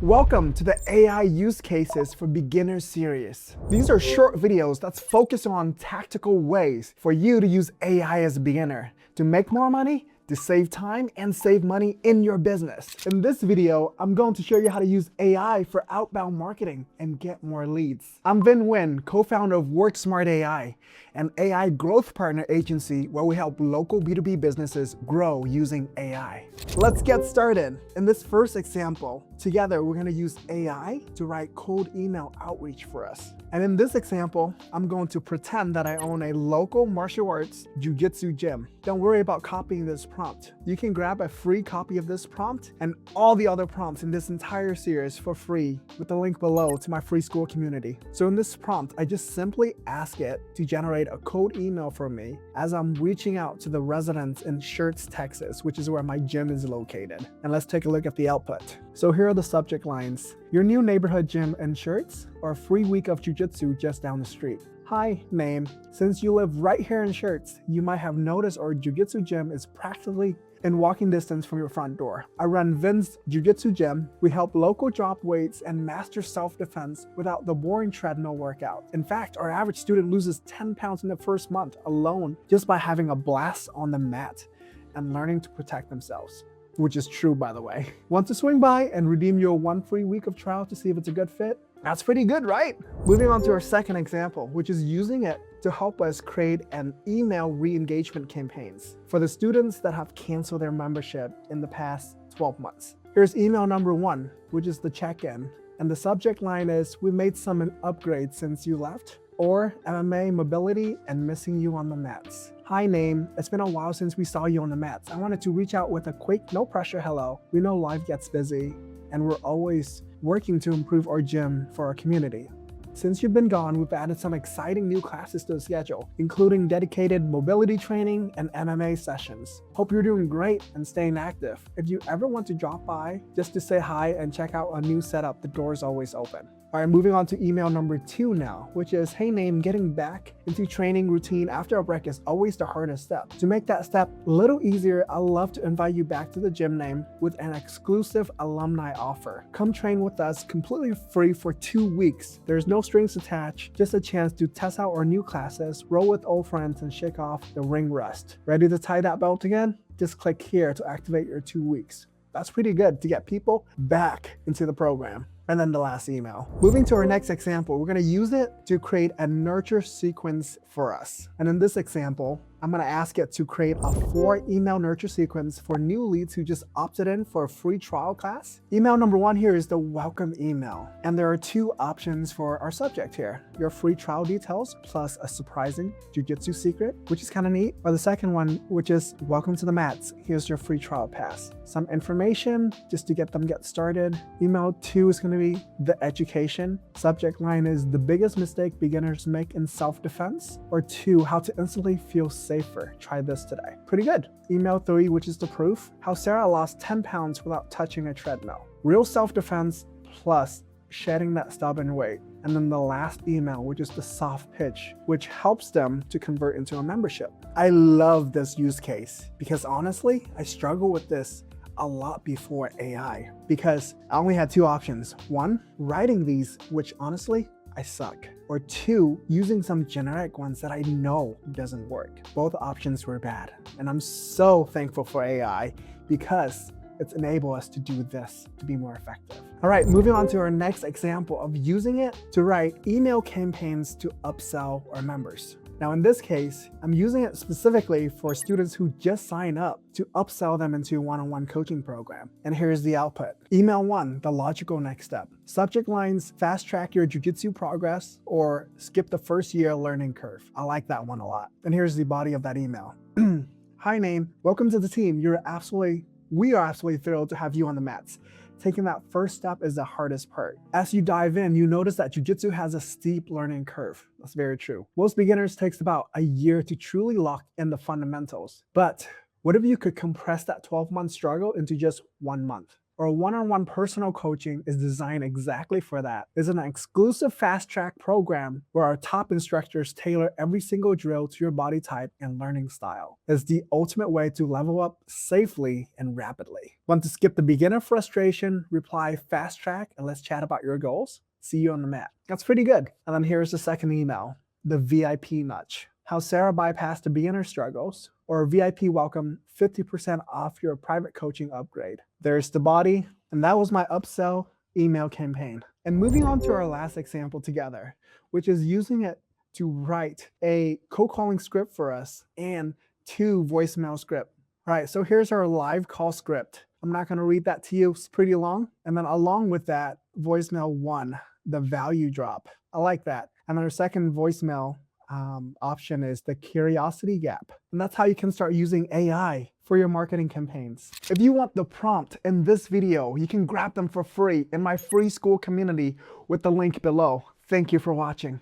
Welcome to the AI Use Cases for Beginners series. These are short videos that's focused on tactical ways for you to use AI as a beginner to make more money, to save time, and save money in your business. In this video, I'm going to show you how to use AI for outbound marketing and get more leads. I'm Vin Nguyen, co-founder of WorkSmart AI, an AI growth partner agency where we help local B2B businesses grow using AI. Let's get started. In this first example, together we're going to use AI to write cold email outreach for us. And in this example, I'm going to pretend that I own a local martial arts jiu-jitsu gym. Don't worry about copying this prompt. You can grab a free copy of this prompt and all the other prompts in this entire series for free with the link below to my free Skool community. So in this prompt, I just simply ask it to generate a cold email for me as I'm reaching out to the residents in Schertz, Texas, which is where my gym is located. And let's take a look at the output. So here are the subject lines. Your new neighborhood gym in Schertz, or a free week of jiu-jitsu just down the street. Hi, name. Since you live right here in Schertz, you might have noticed our jiu-jitsu gym is practically in walking distance from your front door. I run Vin's Jiu-Jitsu Gym. We help local drop weights and master self-defense without the boring treadmill workout. In fact, our average student loses 10 pounds in the first month alone just by having a blast on the mat and learning to protect themselves. Which is true, by the way. Want to swing by and redeem your one free week of trial to see if it's a good fit? That's pretty good, right? Moving on to our second example, which is using it to help us create an email re-engagement campaigns for the students that have canceled their membership in the past 12 months. Here's email number 1, which is the check-in. And the subject line is, we made some upgrades since you left, or MMA mobility and missing you on the mats. Hi name, it's been a while since we saw you on the mats. I wanted to reach out with a quick, no pressure hello. We know life gets busy and we're always working to improve our gym for our community. Since you've been gone, we've added some exciting new classes to the schedule, including dedicated mobility training and MMA sessions. Hope you're doing great and staying active. If you ever want to drop by just to say hi and check out a new setup, the door is always open. All right, moving on to email number 2 now, which is, hey name, getting back into training routine after a break is always the hardest step. To make that step a little easier, I'd love to invite you back to the gym name with an exclusive alumni offer. Come train with us completely free for 2 weeks. There's no strings attached, just a chance to test out our new classes, roll with old friends, and shake off the ring rust. Ready to tie that belt again? Just click here to activate your 2 weeks. That's pretty good to get people back into the program. And then the last email. Moving to our next example, we're gonna use it to create a nurture sequence for us. And in this example, I'm gonna ask it to create a 4 email nurture sequence for new leads who just opted in for a free trial class. Email number 1 here is the welcome email. And there are 2 options for our subject here. Your free trial details plus a surprising jiu-jitsu secret, which is kind of neat. Or the second one, which is welcome to the mats. Here's your free trial pass. Some information just to get them get started. Email 2 is gonna be the education. Subject line is the biggest mistake beginners make in self-defense. Or 2, how to instantly feel safer. Try this today. Pretty good. Email 3, which is the proof. How Sarah lost 10 pounds without touching a treadmill. Real self-defense plus shedding that stubborn weight. And then the last email, which is the soft pitch, which helps them to convert into a membership. I love this use case because honestly, I struggle with this a lot before AI because I only had 2 options. 1, writing these, which honestly, I suck. Or 2, using some generic ones that I know doesn't work. Both options were bad. And I'm so thankful for AI because it's enabled us to do this to be more effective. All right, moving on to our next example of using it to write email campaigns to upsell our members. Now in this case, I'm using it specifically for students who just sign up to upsell them into a one-on-one coaching program. And here's the output. Email 1, the logical next step. Subject lines, fast track your jiu-jitsu progress or skip the first year learning curve. I like that one a lot. And here's the body of that email. Hi name, welcome to the team. We are absolutely thrilled to have you on the mats. Taking that first step is the hardest part. As you dive in, you notice that jiu-jitsu has a steep learning curve. That's very true. Most beginners takes about a year to truly lock in the fundamentals. But what if you could compress that 12-month struggle into just 1 month? Our one-on-one personal coaching is designed exactly for that. It's an exclusive fast-track program where our top instructors tailor every single drill to your body type and learning style. It's the ultimate way to level up safely and rapidly. Want to skip the beginner frustration? Reply fast track and let's chat about your goals. See you on the mat. That's pretty good. And then here's the second email, the VIP nudge. How Sarah bypassed the beginner struggles, or VIP welcome 50% off your private coaching upgrade. There's the body, and that was my upsell email campaign. And moving on to our last example together, which is using it to write a cold calling script for us and 2 voicemail script. All right, so here's our live call script. I'm not gonna read that to you, it's pretty long. And then along with that, voicemail 1, the value drop. I like that. And then our second voicemail option is the curiosity gap. And that's how you can start using AI for your marketing campaigns. If you want the prompt in this video, you can grab them for free in my free Skool community with the link below. Thank you for watching.